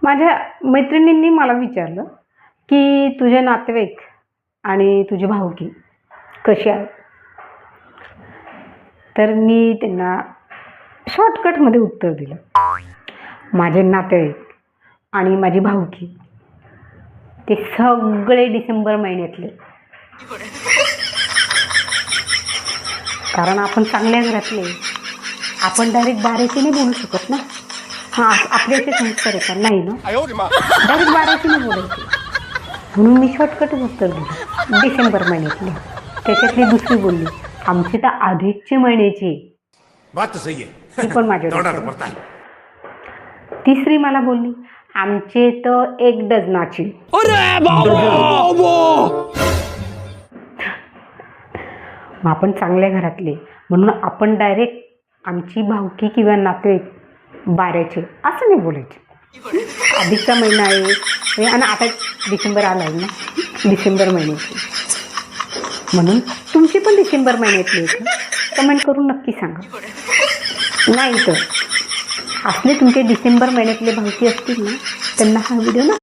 माझ्या मैत्रिणींनी मला विचारलं की तुझे नातेवाईक आणि तुझी भावकी कशी आहे. तर मी त्यांना शॉर्टकटमध्ये उत्तर दिलं, माझे नातेवाईक आणि माझी भावकी ते सगळे डिसेंबर महिन्यातले. कारण आपण चांगल्या घरातले, आपण डायरेक्ट बाराशे नाही बोलू शकत ना. हां, आपले असे संस्कार आहे का? नाही ना, डायरेक्ट बाराशे नाही बोलायचे. म्हणून मी शॉर्टकटच उत्तर दिलं, डिसेंबर महिन्यातले. त्याच्यातली दुसरी बोलली, आमचे तर अधिकचे महिन्याचे. ती पण माझ्या. तिसरी मला बोलली, आमचे तर 1 डझनाची. मग आपण चांगल्या घरातले म्हणून आपण डायरेक्ट आमची भावकी किंवा नातेवाईक बाऱ्याचे असं नाही बोलायचे. अधिकचा महिना आहे आणि आता डिसेंबर आला आहे ना, डिसेंबर महिन्याचे. म्हणून तुमची पण डिसेंबर महिन्यातली आहे, कमेंट करून नक्की सांगा. नाही तर असले तुमचे डिसेंबर महिन्यातले भावकी असतील ना, त्यांना हा व्हिडिओ ना